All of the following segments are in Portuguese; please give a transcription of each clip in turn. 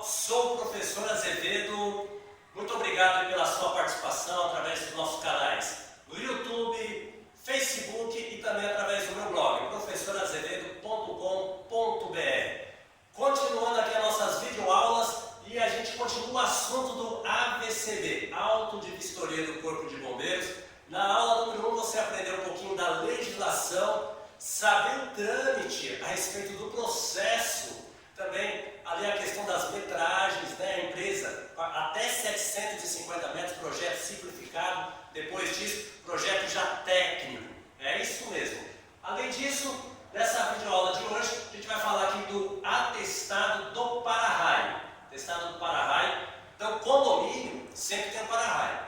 sou o professor Azevedo. Muito obrigado pela sua participação através dos nossos canais no YouTube, Facebook e também através do meu blog, professorazevedo.com.br. Continuando aqui as nossas videoaulas e a gente continua o assunto do AVCB, Auto de Vistoria do Corpo de Bombeiros. Na aula número 1 você aprendeu um pouquinho da legislação, saber o trâmite a respeito do processo, também ali a questão das metragens, né? A empresa até 750 metros, projeto simplificado, depois disso, projeto já técnico. É isso mesmo. Além disso, nessa videoaula de hoje, a gente vai falar aqui do atestado do para-raio. Atestado do para-raio. Então, condomínio sempre tem um para-raio.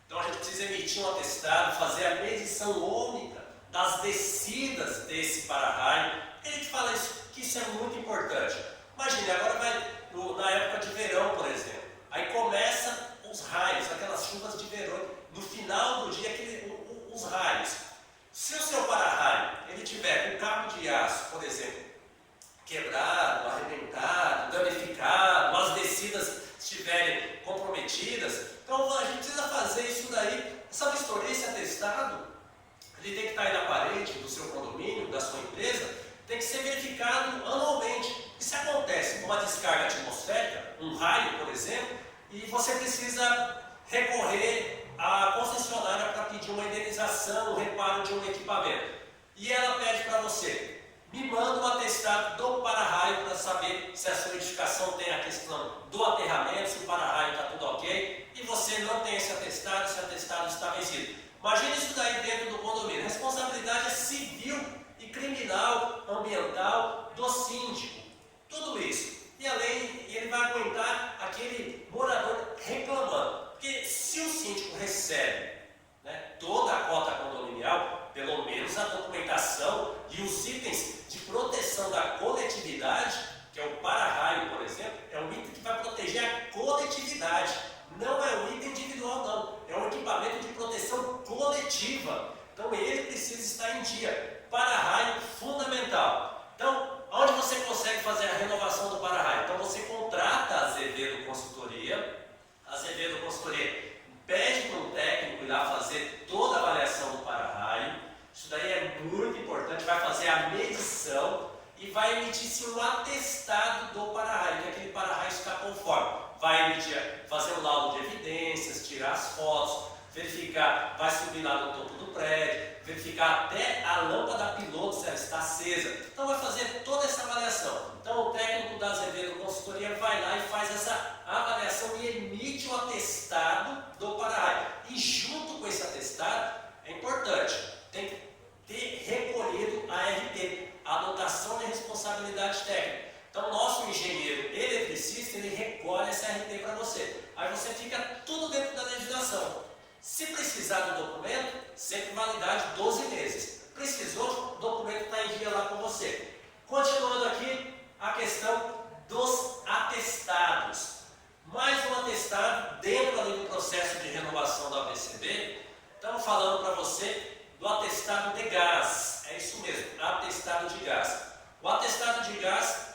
Então, a gente precisa emitir um atestado, fazer a medição única das descidas desse para-raio. A gente fala isso, que isso é muito importante. Imagine, agora vai na época de verão, por exemplo. Aí começa os raios, aquelas chuvas de verão. No final do dia, os raios. Se o seu para-raio ele tiver um cabo de aço, por exemplo, quebrado, arrebentado, danificado, as descidas estiverem comprometidas, então a gente precisa fazer isso daí. Essa vistoria, esse atestado, ele tem que estar aí na parede do seu condomínio, da sua empresa, tem que ser verificado anualmente. E se acontece uma descarga atmosférica, um raio, por exemplo, e você precisa recorrer à concessionária para pedir uma indenização, um reparo de um equipamento. E ela pede para você, me manda um atestado do para-raio para saber se a sua edificação tem a questão do aterramento, se o para-raio está tudo ok, e você não tem esse atestado está vencido. Imagine isso daí dentro do condomínio. A responsabilidade é civil e criminal, ambiental do síndico. Tudo isso. E além, ele vai aguentar aquele morador reclamando. Porque se o síndico recebe, né, toda a cota condominial, pelo menos a documentação e os itens de proteção da coletividade, que é o para-raio, por exemplo, é um item que vai proteger a coletividade. Não é um item individual, não. É um equipamento de proteção coletiva. Então ele precisa estar em dia. Para-raio fundamental. Então, onde você consegue fazer a renovação do para-raio? Então você contrata a Azevedo Consultoria. A Azevedo Consultoria pede para um técnico ir lá fazer toda a avaliação do para-raio. Isso daí é muito importante. Vai fazer a medição e vai emitir um atestado do para-raio, que aquele para-raio está conforme. Vai emitir, fazer um laudo de evidências, tirar as fotos, verificar, vai subir lá no topo do prédio, verificar até a lâmpada piloto se ela está acesa. Então vai fazer toda essa avaliação. Então o técnico da Azevedo Consultoria vai lá e faz essa avaliação e emite o atestado do para-raio. E junto com esse atestado, é importante, tem que ter recolhido a RT, a anotação de responsabilidade técnica. Então o nosso engenheiro eletricista, ele recolhe essa RT para você. Aí você fica tudo dentro da legislação. Se precisar do documento, sempre validade 12 meses. Precisou, o documento está em dia lá com você. Continuando aqui, a questão dos atestados. Mais um atestado dentro ali do processo de renovação da AVCB. Estamos falando para você do atestado de gás. É isso mesmo, atestado de gás. O atestado de gás,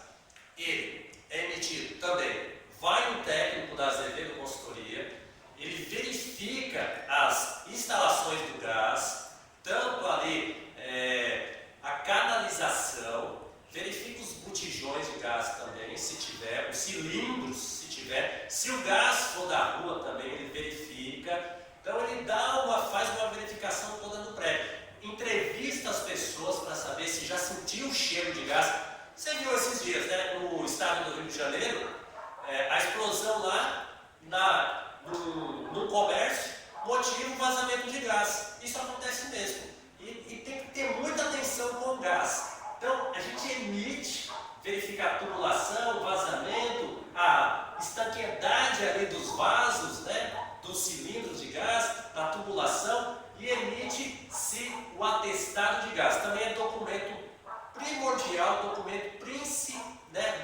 ele é emitido também. Vai um técnico da Azevedo Consultoria, ele verifica as instalações do gás, tanto ali a canalização, verifica os botijões de gás também, se tiver, os cilindros, se tiver, se o gás for da rua também ele verifica. Então ele faz uma verificação toda no prédio, entrevista as pessoas para saber se já sentiu o cheiro de gás. Você viu esses dias, né, no estado do Rio de Janeiro, a explosão lá no comércio motiva o vazamento de gás. Isso acontece mesmo. E tem que ter muita atenção com o gás. Então, a gente emite, verifica a tubulação, o vazamento, a estanqueidade ali dos vasos, né, dos cilindros de gás, da tubulação, e emite-se o atestado de gás. Também é documento primordial, documento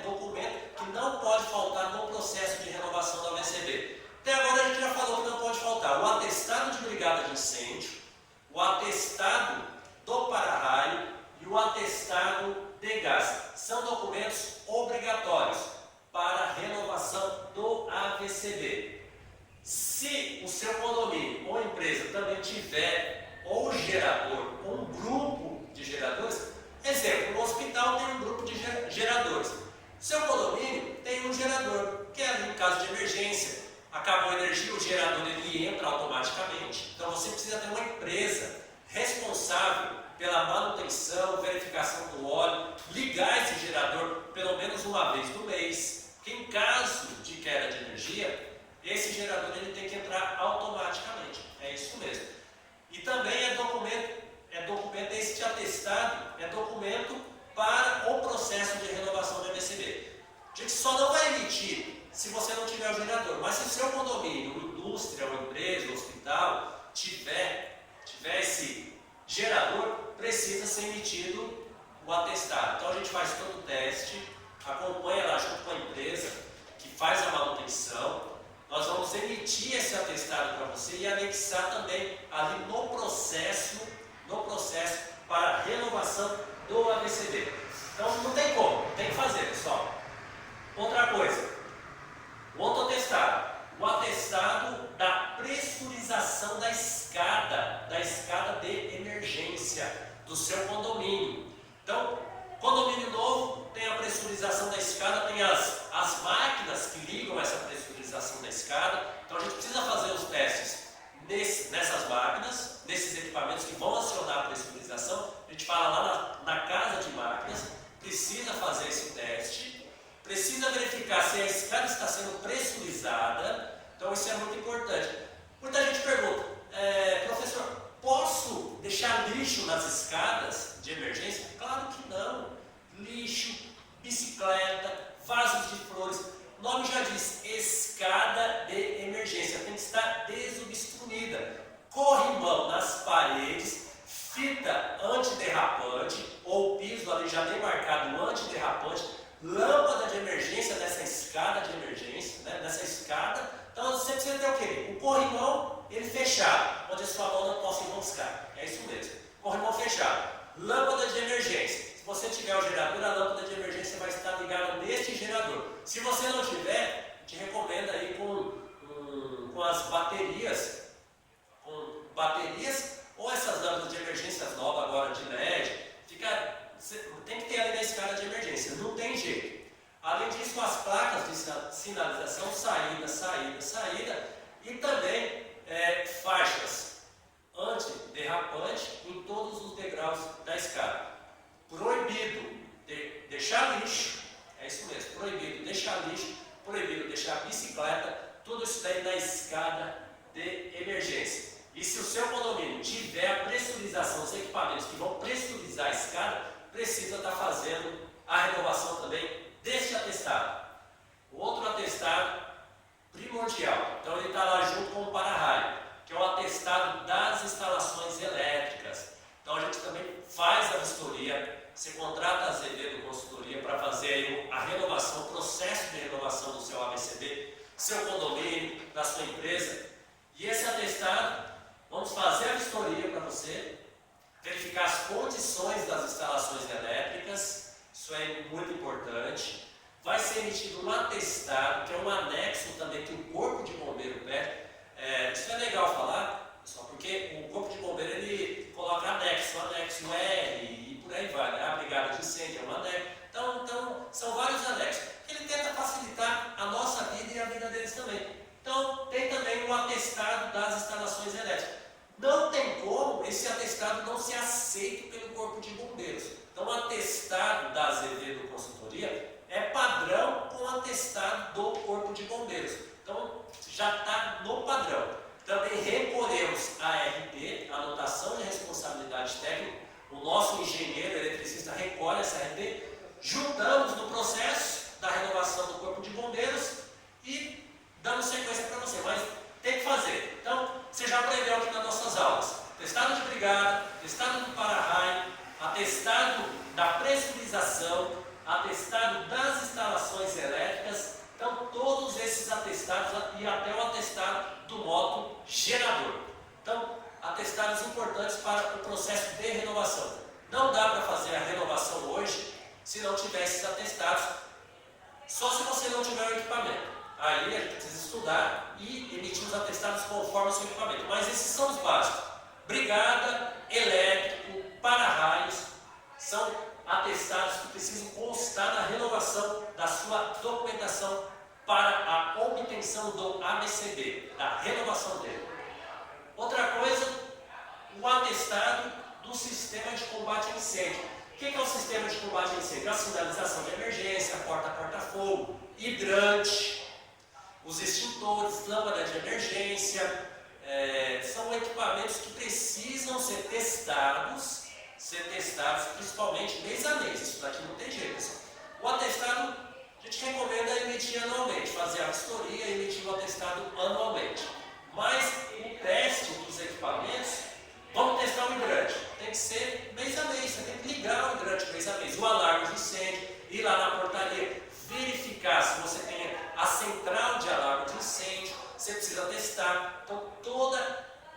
documento que não pode faltar no processo de renovação da AVCB. Até agora a gente já falou que não pode faltar o atestado de brigada de incêndio, o atestado do para-raio e o atestado de gás. São documentos obrigatórios para a renovação acabou a energia, o gerador ele entra automaticamente. Então você precisa ter uma empresa responsável pela manutenção, verificação do óleo, ligar esse gerador pelo menos uma vez no mês, porque em caso de queda de energia, esse gerador ele tem que entrar automaticamente. É isso mesmo. E também este atestado é documento para o processo de renovação de AVCB. A gente só não vai emitir se você não tiver o gerador, mas se o seu condomínio, indústria, ou empresa, hospital, tiver esse gerador, precisa ser emitido o atestado. Então a gente faz todo o teste, acompanha lá junto com a empresa que faz a manutenção. Nós vamos emitir esse atestado para você e anexar também ali no processo para a renovação do AVCB. Então não tem como, tem que fazer, pessoal. Outra coisa, o autoatestado. O atestado da pressurização da escada de emergência do seu condomínio. Então, condomínio novo tem a pressurização da escada, tem as máquinas que ligam essa pressurização da escada. Então a gente precisa fazer os testes nessas máquinas, nesses equipamentos que vão acionar a pressurização. A gente fala lá na casa de máquinas, precisa fazer esse teste, precisa verificar se a escada está sendo pressurizada. Então isso é muito importante. Muita gente pergunta, professor, posso deixar lixo nas escadas de emergência? Claro que não. Lixo, bicicleta, vasos de flores. O nome já diz, escada de emergência. Tem que estar desobstruída. Corrimão nas paredes, fita antiderrapante, ou piso ali já demarcado antiderrapante, lâmpada de emergência nessa escada de emergência, né? Nessa escada. Então você precisa ter o quê? O corrimão ele fechado, onde a sua mão não possa enroscar. É isso mesmo. Corrimão fechado. Lâmpada de emergência. Se você tiver o gerador, a lâmpada de emergência vai estar ligada neste gerador. Se você não tiver, te recomendo aí com as baterias, ou essas lâmpadas de emergência novas agora de LED, tem que ter ali na escada de emergência, não tem jeito. Além disso, as placas de sinalização, saída, e também faixas antiderrapante em todos os degraus da escada. Proibido deixar lixo, é isso mesmo, proibido deixar lixo, proibido deixar bicicleta, tudo isso daí na escada de emergência. E se o seu condomínio tiver a pressurização, os equipamentos que vão pressurizar a escada, precisa estar fazendo a renovação também deste atestado. O outro atestado primordial, então ele está lá junto com o para-raio, que é o atestado das instalações elétricas. Então a gente também faz a vistoria, você contrata a Azevedo Consultoria para fazer aí a renovação, o processo de renovação do seu AVCB, seu condomínio, da sua empresa. E esse atestado, vamos fazer a vistoria para você, verificar as condições das instalações elétricas, isso é muito importante. Vai ser emitido um atestado, que é um anexo também que o Corpo de Bombeiro pede. Isso é legal falar, pessoal, porque o Corpo de Bombeiro ele coloca anexo R e por aí vai, né? A brigada de incêndio é um anexo. Então são vários anexos. Ele tenta facilitar a nossa vida e a vida deles também. Então tem também um atestado das instalações elétricas. Não tem como esse atestado não ser aceito pelo Corpo de Bombeiros. Então o atestado da Azevedo Consultoria é padrão com o atestado do Corpo de Bombeiros. Então já está no padrão. Também recorremos a RT, anotação de responsabilidade técnica. O nosso engenheiro eletricista recolhe essa RT, juntamos no processo da renovação do Corpo de Bombeiros e damos sequência para você. Mas tem que fazer. Então, você já aprendeu aqui nas nossas aulas. Atestado de brigada, atestado do para-raio, atestado da pressurização, atestado das instalações elétricas. Então, todos esses atestados e até o atestado do moto gerador. Então, atestados importantes para o processo de renovação. Não dá para fazer a renovação hoje se não tiver esses atestados, só se você não tiver o equipamento. Aí a gente precisa estudar e emitir os atestados conforme o seu equipamento. Mas esses são os básicos. Brigada, elétrico, para-raios, são atestados que precisam constar na renovação da sua documentação para a obtenção do AVCB, da renovação dele. Outra coisa, o atestado do sistema de combate a incêndio. O que é o sistema de combate a incêndio? A sinalização de emergência, porta-fogo, hidrante, os extintores, lâmpada de emergência, são equipamentos que precisam ser testados principalmente mês a mês. Isso daqui não tem jeito. O atestado a gente recomenda emitir anualmente, fazer a vistoria e emitir o atestado anualmente. Mas o teste dos equipamentos, vamos testar o hidrante, tem que ser mês a mês, você tem que ligar o hidrante mês a mês. O alarme de incêndio, ir lá na portaria, verificar se você tem a central de alarme de incêndio, você precisa testar. Então, todos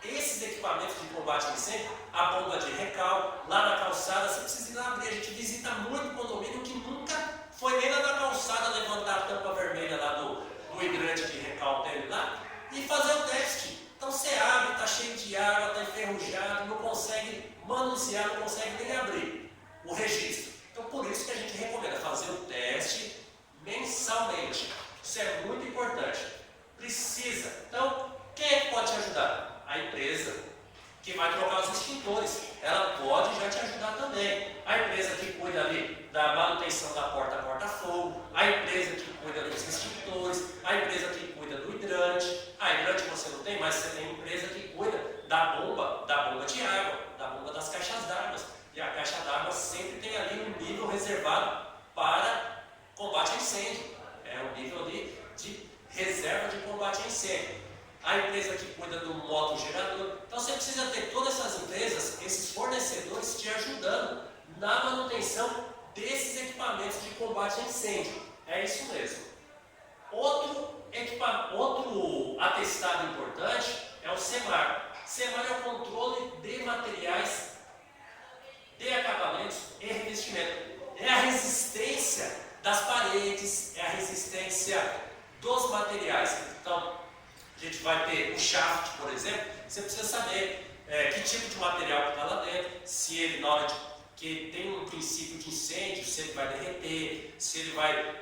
esses equipamentos de combate a incêndio, a bomba de recal, lá na calçada, você precisa ir lá abrir. A gente visita muito condomínio que nunca foi nem lá na calçada levantar a tampa vermelha lá do hidrante de recal dele lá e fazer o teste. Então você abre, está cheio de água, está enferrujado, não consegue manusear, não consegue nem abrir o registro. Então por isso que a gente recomenda fazer o teste mensalmente. Isso é muito importante. Precisa. Então, quem é que pode te ajudar? A empresa que vai trocar os extintores. Ela pode já te ajudar também. A empresa que cuida ali da manutenção da porta-fogo, a empresa que cuida dos extintores, a empresa que cuida do hidrante. A hidrante você não tem, mas você tem empresa que cuida da bomba de água, da bomba das caixas d'água. E a caixa d'água sempre tem ali um nível reservado para combate a incêndio. É um nível ali de reserva de combate a incêndio. A empresa que cuida do motogerador. Então você precisa ter todas essas empresas, esses fornecedores te ajudando na manutenção desses equipamentos de combate a incêndio. É isso mesmo. Outro atestado importante é o SEMAR. SEMAR é o controle de materiais de acabamentos e revestimento. É a resistência das paredes, é a resistência dos materiais. Então, a gente vai ter o shaft, por exemplo, você precisa saber que tipo de material que está lá dentro, se ele, na hora que tem um princípio de incêndio, se ele vai derreter, se ele vai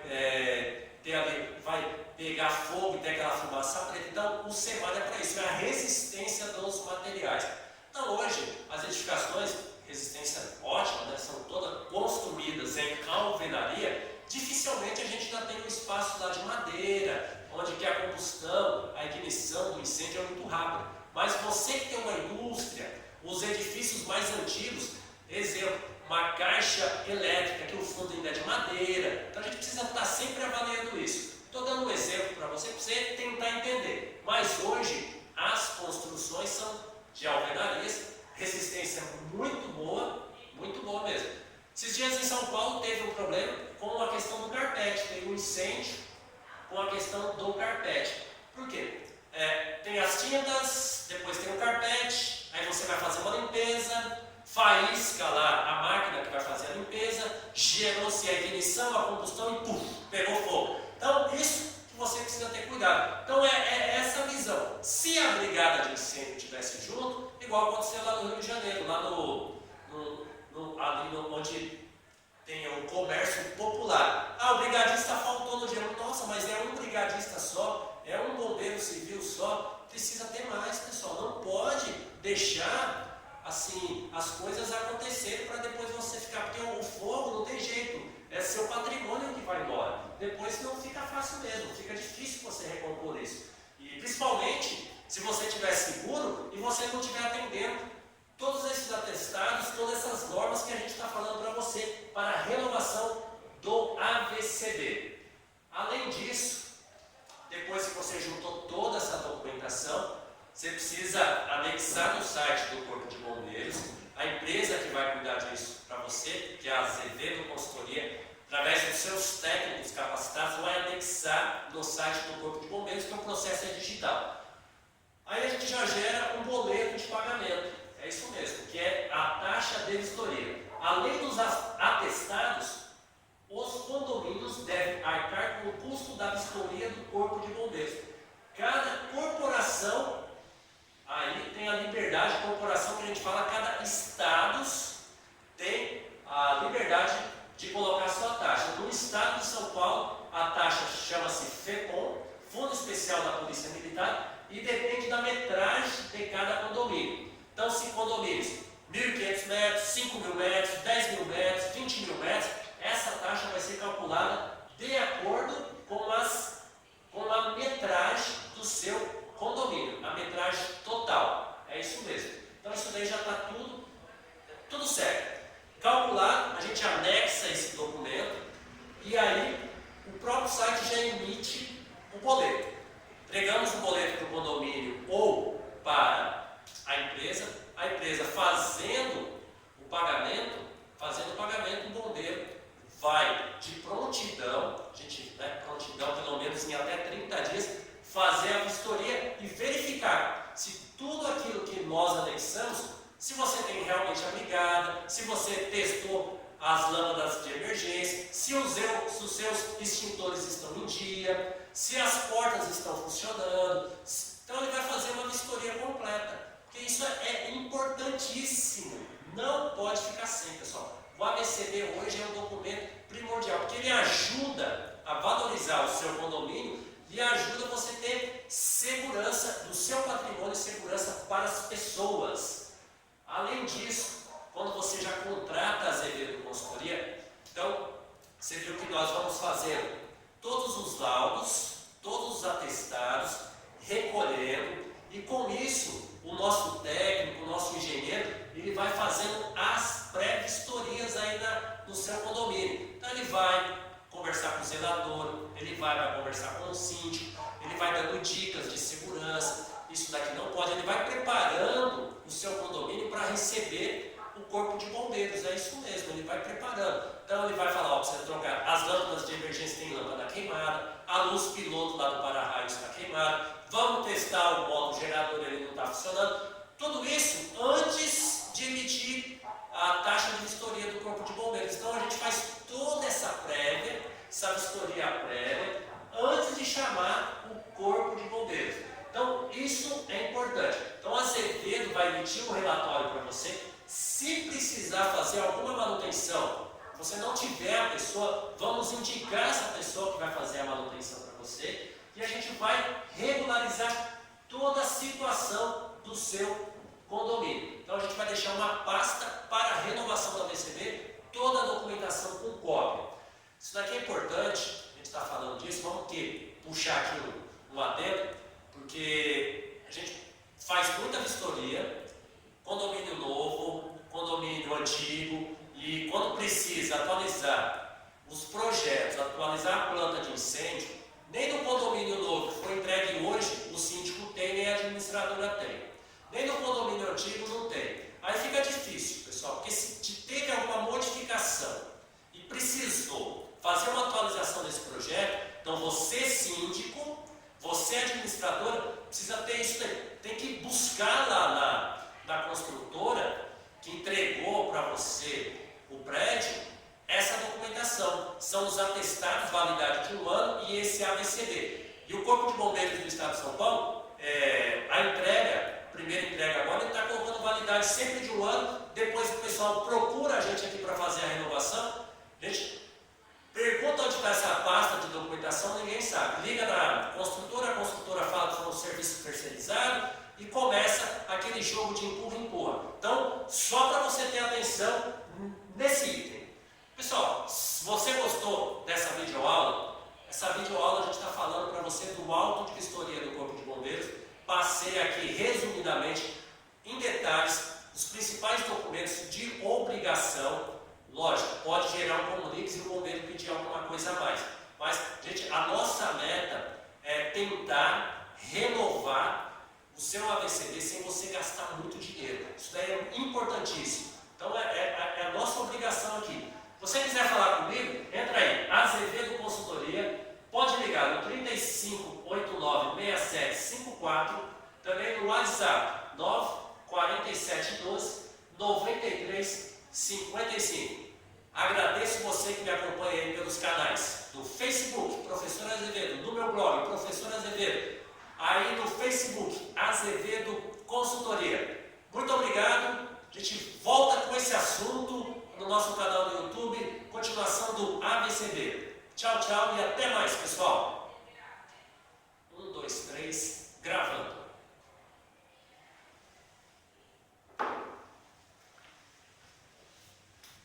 pegar fogo e ter aquela fumaça preta. Então, o SEMAR é para isso, é a resistência dos materiais. Então, hoje, as edificações, resistência ótima, né, são todas construídas em alvenaria. Dificilmente a gente ainda tem um espaço lá de madeira, onde que a combustão, a ignição do incêndio é muito rápida. Mas você que tem uma indústria, os edifícios mais antigos, exemplo, uma caixa elétrica que o fundo ainda é de madeira, então a gente precisa estar sempre avaliando isso. Estou dando um exemplo para você tentar entender. Mas hoje as construções são de alvenarias, resistência muito boa mesmo. Esses dias em São Paulo teve um problema com a questão do carpete, teve um incêndio com a questão do carpete. Por quê? Tem as tintas, depois tem o carpete, aí você vai fazer uma limpeza, faísca lá a máquina que vai fazer a limpeza, gerou-se a ignição, a combustão e puf, pegou fogo. Então isso que você precisa ter cuidado. Então é essa visão. Se a brigada de incêndio estivesse junto, igual aconteceu lá no Rio de Janeiro, lá ali onde tem o comércio popular. O brigadista faltou no dia. Nossa, mas é um brigadista só, é um bombeiro civil só. Precisa ter mais, pessoal. Não pode deixar assim as coisas acontecerem para depois você ficar, porque o fogo não tem jeito, é seu patrimônio que vai embora. Depois não fica fácil mesmo, fica difícil você recompor isso. E principalmente se você estiver seguro e você não estiver atendendo todos esses atestados, todas essas normas que a gente está falando para você, para a renovação do AVCB. Além disso, depois que você juntou toda essa documentação, você precisa anexar no site do Corpo de Bombeiros, a empresa que vai cuidar disso para você, que é a Azevedo Consultoria, através dos seus técnicos capacitados, vai anexar no site do Corpo de Bombeiros, que o processo é digital. Aí a gente já gera um boleto de pagamento. É isso mesmo, que é a taxa de vistoria. Além dos atestados, os condomínios devem arcar com o custo da vistoria do Corpo de Bombeiros. Cada corporação, aí tem a liberdade, corporação que a gente fala, cada estado tem a liberdade de colocar a sua taxa. No estado de São Paulo, a taxa chama-se FECOM, fundo especial da Polícia Militar e depende da metragem de cada condomínio. Então, se condomínios 1.500 metros, 5.000 metros, 10.000 metros, 20.000 metros, essa taxa vai ser calculada de acordo com a metragem do seu condomínio, a metragem total. É isso mesmo. Então, isso daí já está tudo certo. Calculado, a gente anexa esse documento e aí o próprio site já emite o boleto. Entregamos o boleto para o condomínio ou para a empresa fazendo o pagamento, o bombeiro vai de prontidão, prontidão pelo menos em até 30 dias, fazer a vistoria e verificar se tudo aquilo que nós anexamos, se você tem realmente a brigada, se você testou as lâmpadas de emergência, se os seus extintores estão em dia, se as portas estão funcionando. Então ele vai fazer uma vistoria completa, porque isso é importantíssimo, não pode ficar sem, pessoal. O AVCB hoje é um documento primordial, porque ele ajuda a valorizar o seu condomínio e ajuda você a ter segurança do seu patrimônio e segurança para as pessoas. Além disso, quando você já contrata a Azevedo Consultoria, então você viu que nós vamos fazer todos os laudos, todos os atestados, recolhendo, e com isso o nosso técnico, o nosso engenheiro, ele vai fazendo as pré-vistorias aí no seu condomínio. Então ele vai conversar com o zelador, ele vai conversar com o síndico, ele vai dando dicas de segurança, isso daqui não pode, ele vai preparando o seu condomínio para receber o corpo de bombeiros, é isso mesmo, ele vai preparando. Então ele vai falar, precisa trocar as lâmpadas de emergência, tem lâmpada queimada, a luz piloto lá do para-raio está queimada, vamos testar o modo gerador, ele não está funcionando. Tudo isso antes de emitir a taxa de vistoria do corpo de bombeiros. Então a gente faz toda essa prévia, essa vistoria prévia, antes de chamar o corpo de bombeiros. Então isso é importante. Então a Azevedo vai emitir um relatório para você. Se precisar fazer alguma manutenção, você não tiver a pessoa, vamos indicar essa pessoa que vai fazer a manutenção para você e a gente vai regularizar toda a situação do seu condomínio. Então a gente vai deixar uma pasta para a renovação da VCB, toda a documentação com cópia. Isso daqui é importante, a gente está falando disso, vamos puxar aqui um adendo, porque a gente faz muita vistoria, condomínio novo, condomínio antigo, e quando precisa atualizar os projetos, atualizar a planta de incêndio, nem no condomínio novo que foi entregue hoje, o síndico tem, nem a administradora tem. Nem no condomínio antigo não tem. Aí fica difícil, pessoal, porque se teve alguma modificação e precisou fazer uma atualização desse projeto, então você síndico, você administradora, precisa ter isso daí. Tem que buscar lá na construtora que entregou para você o prédio, essa documentação. São os atestados, validade de 1 ano e esse AVCB. E o Corpo de Bombeiros do Estado de São Paulo, a primeira entrega agora, ele está colocando validade sempre de 1 ano. Depois o pessoal procura a gente aqui para fazer a renovação. A gente pergunta onde está essa pasta de documentação, ninguém sabe. Liga na construtora, a construtora fala que foi um serviço terceirizado e começa aquele jogo de empurra-empurra. Então, só para você ter atenção nesse item. Pessoal, se você gostou dessa videoaula, essa videoaula a gente está falando para você do auto de vistoria do Corpo de Bombeiros. Passei aqui resumidamente, em detalhes, os principais documentos de obrigação. Lógico, pode gerar um comunique se o bombeiro pedir alguma coisa a mais. Mas, gente, a nossa meta é tentar renovar o seu AVCB sem você gastar muito dinheiro. Isso daí é importantíssimo. Então, é a nossa obrigação aqui. Se você quiser falar comigo, entra aí, Azevedo Consultoria, pode ligar no 35896754, também no WhatsApp 94712-9355. Agradeço você que me acompanha aí pelos canais do Facebook, Professor Azevedo, no meu blog, Professor Azevedo, aí no Facebook, Azevedo Consultoria. Muito obrigado, a gente volta com esse assunto no nosso canal do YouTube, continuação do AVCB. Tchau, tchau e até mais, pessoal!